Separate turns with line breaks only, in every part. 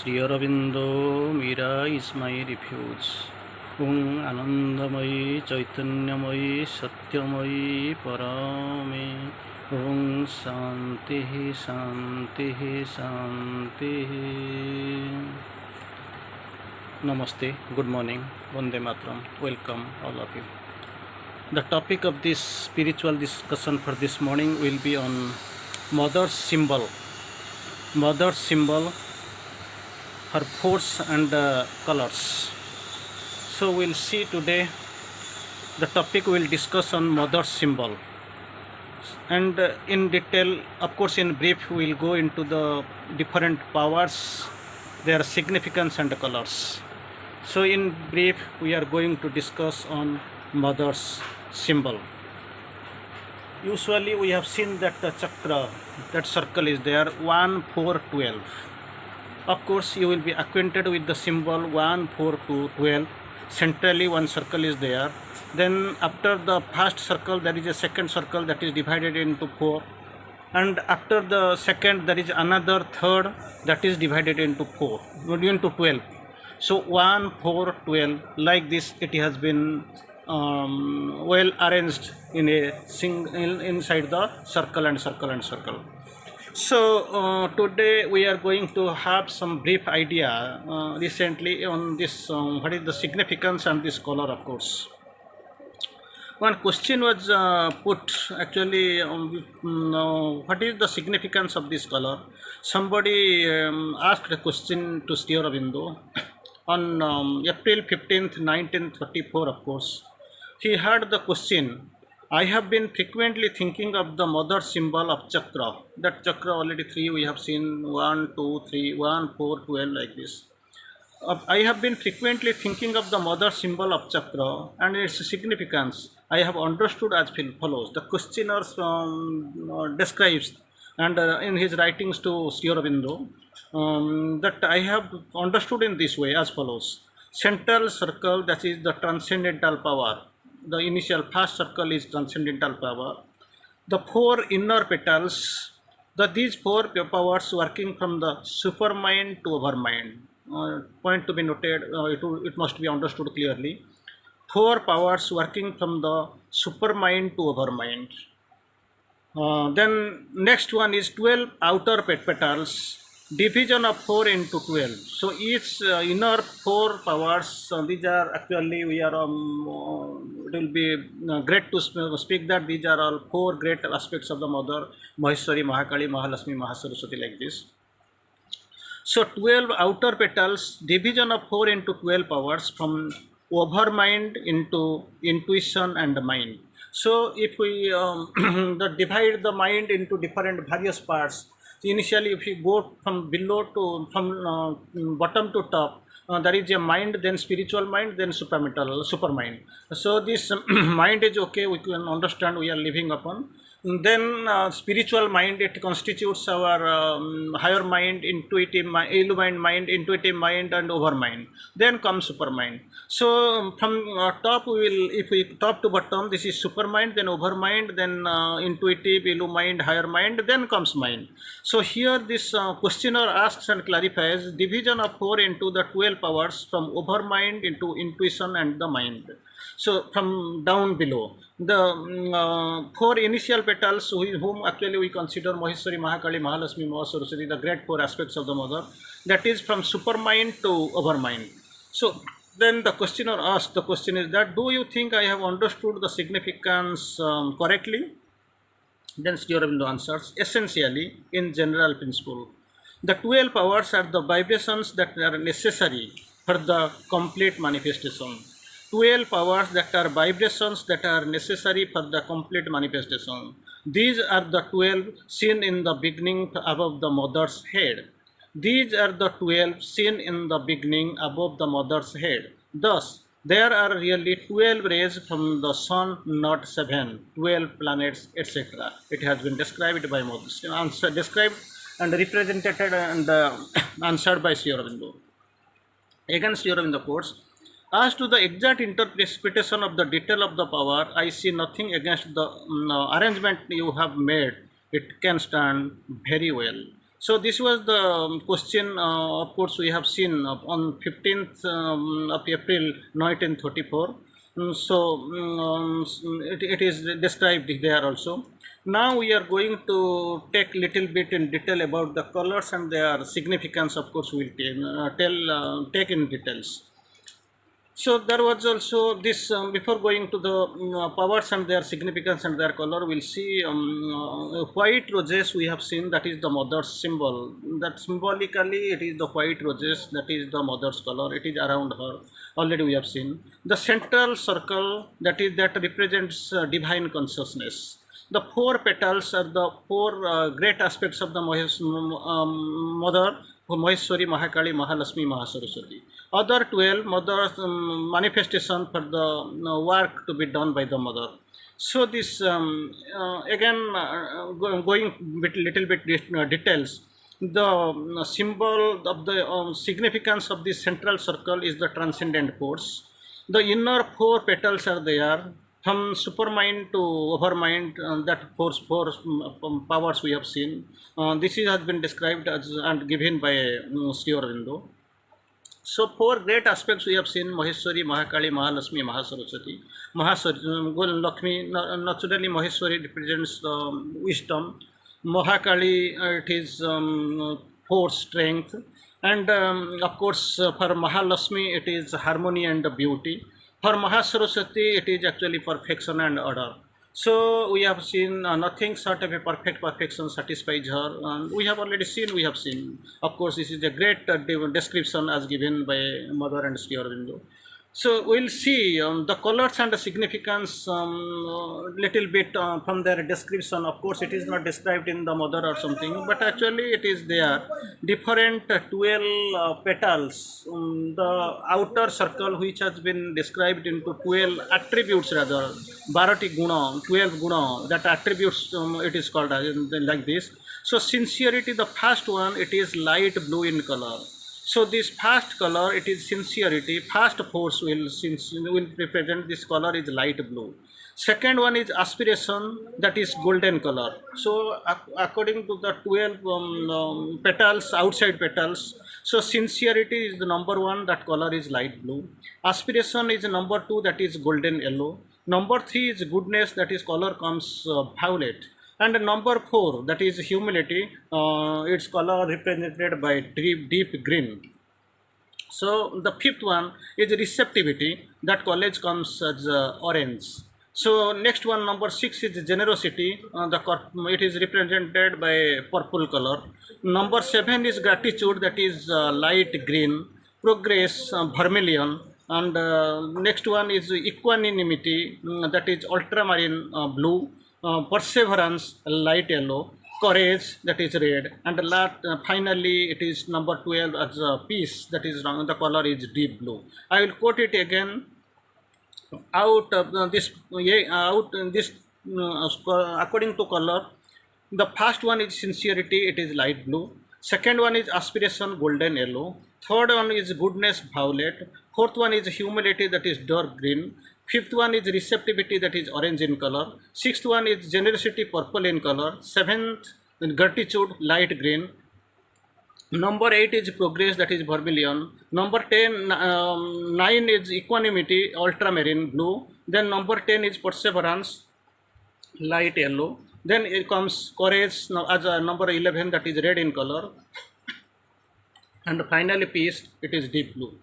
Sri Aurobindo Mira is my refuge. Om Anandamayi Chaitanyamayi Satyamayi Parame. Om Shanti Shanti Shanti. Namaste, good morning, Vande Matram, welcome all of you. The topic of this spiritual discussion for this morning will be on Mother's symbol. Mother's symbol, her force and colors. So we'll see today the topic we'll discuss on Mother's symbol, and in detail, of course in brief, we'll go into the different powers, their significance and colors. So in brief, we are going to discuss on Mother's symbol. Usually we have seen that the chakra, that circle is there, 1, 4, 12. Of course you will be acquainted with the symbol 1, 4, 2, 12. Centrally one circle is there. Then after the first circle there is a second circle that is divided into 4. And after the second there is another third that is divided into 4, into 12. So 1, 4, 12, like this it has been well arranged in a inside the circle and circle and circle. So today we are going to have some brief idea recently on this what is the significance and this color. Of course, one question was put actually what is the significance of this color. Somebody asked a question to Sri Aurobindo on April 15th 1934. Of course, he heard the question, I have been frequently thinking of the mother symbol of chakra. That chakra already 3 we have seen, 1, 2, 3, 1, 4, 12, like this. I have been frequently thinking of the mother symbol of chakra and its significance. I have understood as follows. The questioner describes, and in his writings to Sri Aurobindo, that I have understood in this way as follows. Central circle, that is the transcendental power. The initial first circle is transcendental power. The 4 inner petals, these 4 powers working from the supermind to overmind. Point to be noted, it must be understood clearly. 4 powers working from the supermind to overmind. Then next one is 12 outer petals, division of 4 into 12. So each inner 4 powers, these are actually, we are it will be great to speak that these are all 4 great aspects of the mother, Maheshwari, Mahakali, Mahalakshmi, Mahasaraswati, like this. So 12 outer petals, division of 4 into 12 powers from overmind into intuition and mind. So if we divide the mind into different various parts, initially if you go from below to bottom to top, there is a mind, then spiritual mind, then supramental supermind. So this mind is okay, we can understand, we are living upon. Then spiritual mind, it constitutes our higher mind, intuitive mind, illumined mind, intuitive mind, and overmind. Then comes supermind. So from top, we will, if we top to bottom, this is supermind, then overmind, then intuitive, illumined, higher mind, then comes mind. So here this questioner asks and clarifies division of 4 into the 12 powers from overmind into intuition and the mind. So from down below, the 4 initial petals, whom actually we consider Maheshwari, Mahakali, Mahalakshmi, Mahasaraswati, the great 4 aspects of the mother, that is from supermind to overmind. So then the questioner asks, the question is that, do you think I have understood the significance correctly? Then Sri Aurobindo answers, essentially, in general principle, the 12 powers are the vibrations that are necessary for the complete manifestation. 12 powers that are vibrations that are necessary for the complete manifestation. These are the 12 seen in the beginning above the mother's head. These are the 12 seen in the beginning above the mother's head. Thus, there are really 12 rays from the sun, not 7, 12 planets, etc. It has been described by Moses, described and represented and answered by Sri Aurobindo. Again, Sri Aurobindo quotes, as to the exact interpretation of the detail of the power, I see nothing against the arrangement you have made. It can stand very well. So this was the question. Of course, we have seen on 15th of April 1934. It is described there also. Now we are going to take little bit in detail about the colors and their significance. Of course, we'll take in details. So there was also this before going to the powers and their significance and their color, we'll see white roses we have seen, that is the mother's symbol. That symbolically it is the white roses, that is the mother's color. It is around her. Already we have seen the central circle, that represents divine consciousness. The four petals are the four great aspects of the mother, Maheshwari, Mahakali, Mahalakshmi, Mahasaraswati. Other 12 mother's manifestation for the work to be done by the mother. So this again going bit little bit details. The symbol of the significance of this central circle is the transcendent force. The inner four petals are there. From supermind to overmind, that four powers we have seen. This has been described as and given by Sri Aurobindo. So four great aspects we have seen: Maheshwari, Mahakali, Mahalakshmi, Mahasaraswati. Lakshmi, naturally Maheshwari represents wisdom. Mahakali, it is force, strength, and of course for Mahalakshmi it is harmony and beauty. For Mahasaraswati it is actually perfection and order. So we have seen nothing short of a perfection satisfies her. We have already seen, we have seen. Of course, this is a great description as given by Mother and Sri Aurobindo. So we'll see the colors and the significance little bit from their description. Of course, it is not described in the mother or something, but actually it is there. Different 12 petals, the outer circle which has been described into 12 attributes rather, Bharati Guna, 12 Guna, that attributes it is called like this. So sincerity, the first one, it is light blue in color. So this first color, it is sincerity. First force will represent this color is light blue. Second one is aspiration, that is golden color. So according to the 12 petals, outside petals, so sincerity is the number one, that color is light blue. Aspiration is number two, that is golden yellow. Number three is goodness, that is color comes violet. And number four, that is humility, its color represented by deep green. So the fifth one is receptivity, that college comes as orange. So next one, number 6 is generosity, it is represented by purple color. Number 7 is gratitude, that is light green. Progress, vermilion. And next one is equanimity, that is ultramarine blue. Perseverance, light yellow. Courage, that is red. And finally it is number 12 as peace, that is the color is deep blue. I will quote it again. According to color, the first one is sincerity, it is light blue. Second one is aspiration, golden yellow. Third one is goodness, violet. Fourth one is humility, that is dark green. Fifth one is receptivity, that is orange in color. Sixth one is generosity, purple in color. Seventh, gratitude, light green. Number 8 is progress, that is vermilion. Number 9 is equanimity, ultramarine blue. Then number 10 is perseverance, light yellow. Then it comes courage as number 11, that is red in color. And finally peace, it is deep blue.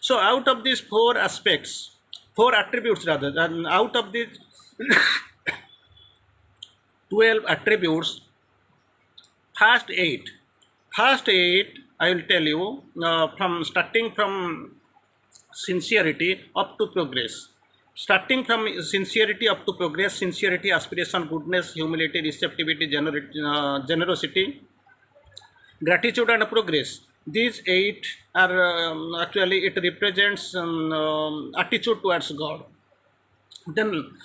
So out of these four aspects, four attributes rather, and out of these 12 attributes, first eight I will tell you, from starting from sincerity up to progress. Starting from sincerity up to progress: sincerity, aspiration, goodness, humility, receptivity, generosity, gratitude and progress. These 8 are actually it represents attitude towards God. Then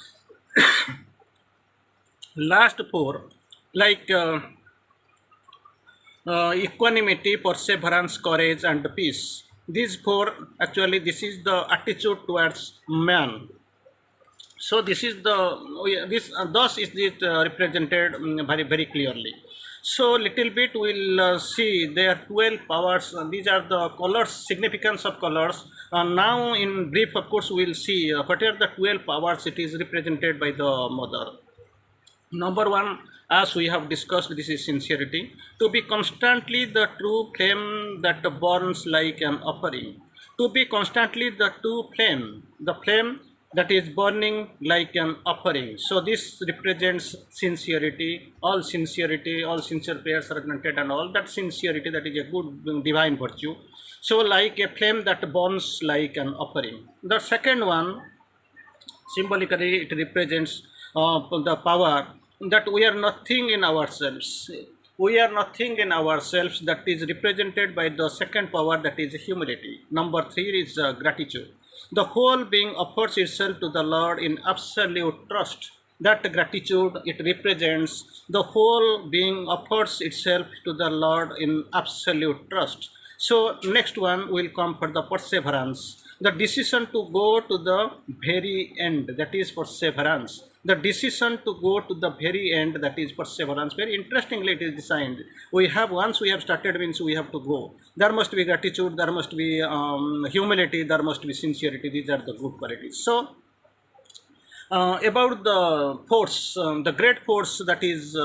last 4 like equanimity, perseverance, courage and peace. These 4 actually this is the attitude towards man. So this is the thus is it represented very clearly. So little bit we'll see there are 12 powers. These are the colors, significance of colors. Now in brief, of course, we'll see what are the 12 powers it is represented by the mother. Number one, as we have discussed, this is sincerity. To be constantly the true flame that burns like an offering. To be constantly the true flame, the flame that is burning like an offering. So this represents sincerity, all sincere prayers are granted, and all that sincerity, that is a good divine virtue. So like a flame that burns like an offering. The second one, symbolically, it represents the power that we are nothing in ourselves. We are nothing in ourselves, that is represented by the second power, that is humility. Number three is gratitude. The whole being offers itself to the Lord in absolute trust. That gratitude, it represents the whole being offers itself to the Lord in absolute trust. So next one will come for the perseverance, the decision to go to the very end, that is perseverance. The decision to go to the very end, that is perseverance. Very interestingly it is designed. We have, once we have started, means we have to go. There must be gratitude, there must be humility, there must be sincerity. These are the good qualities. So about the force, the great force, that is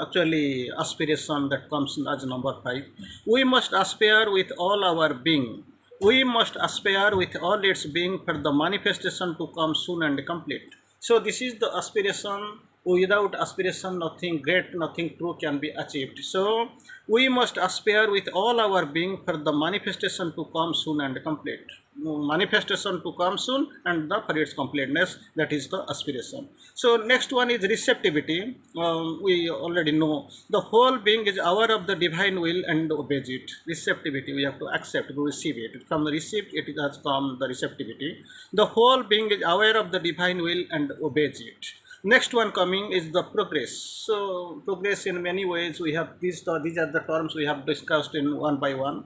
actually aspiration, that comes as number 5. We must aspire with all our being. We must aspire with all its being for the manifestation to come soon and complete. So this is the aspiration. Without aspiration, nothing great, nothing true can be achieved. So we must aspire with all our being for the manifestation to come soon and complete. Manifestation to come soon, and the for its completeness, that is the aspiration. So next one is receptivity. We already know the whole being is aware of the divine will and obeys it. Receptivity, we have to accept, to receive it. From the received, it has come the receptivity. The whole being is aware of the divine will and obeys it. Next one coming is the progress. So progress, in many ways we have these are the terms we have discussed in one by one.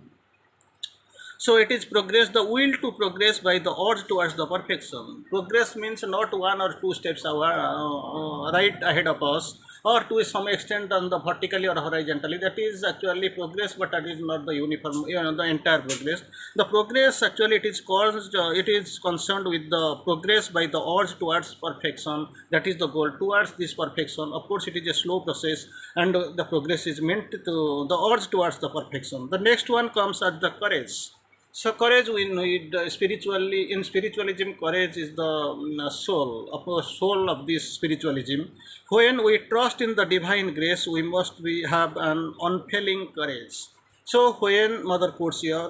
So it is progress, the will to progress by the urge towards the perfection. Progress means not one or two steps right ahead of us, or to some extent on the vertically or horizontally. That is actually progress, but that is not the uniform, the entire progress. The progress actually, it is concerned with the progress by the urge towards perfection. That is the goal, towards this perfection. Of course, it is a slow process, and the progress is meant to the urge towards the perfection. The next one comes as the courage. So courage, we need spiritually, in spiritualism, courage is the soul of this spiritualism. When we trust in the divine grace, we must have an unfailing courage. So when Mother quotes here,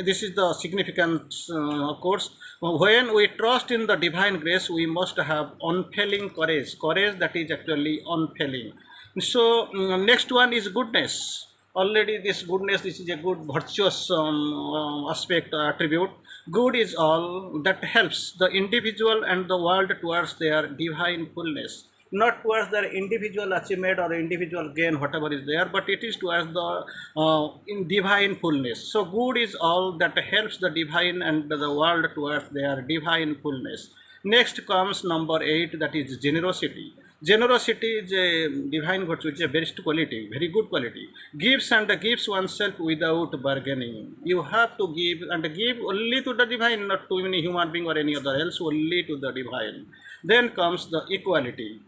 this is the significance, of course. When we trust in the divine grace, we must have unfailing courage. Courage that is actually unfailing. So next one is goodness. Already this goodness, this is a good virtuous aspect, attribute. Good is all that helps the individual and the world towards their divine fullness, not towards their individual achievement or individual gain, whatever is there, but it is towards the in divine fullness. So good is all that helps the divine and the world towards their divine fullness. Next comes number 8, that is generosity. Generosity is a divine virtue, it's a best quality, very good quality. Gives and gives oneself without bargaining. You have to give and give only to the divine, not to any human being or any other else, only to the divine. Then comes the equality.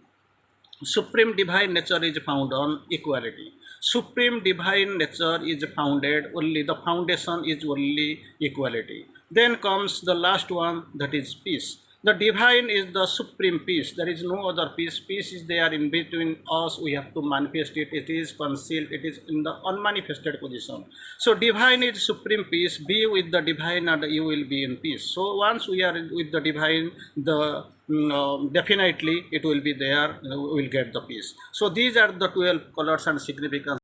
Supreme divine nature is found on equality. Supreme divine nature is founded only, the foundation is only equality. Then comes the last one, that is peace. The divine is the supreme peace. There is no other peace. Peace is there in between us. We have to manifest it. It is concealed. It is in the unmanifested position. So divine is supreme peace. Be with the divine and you will be in peace. So once we are with the divine, the definitely it will be there. We will get the peace. So these are the 12 colors and significance.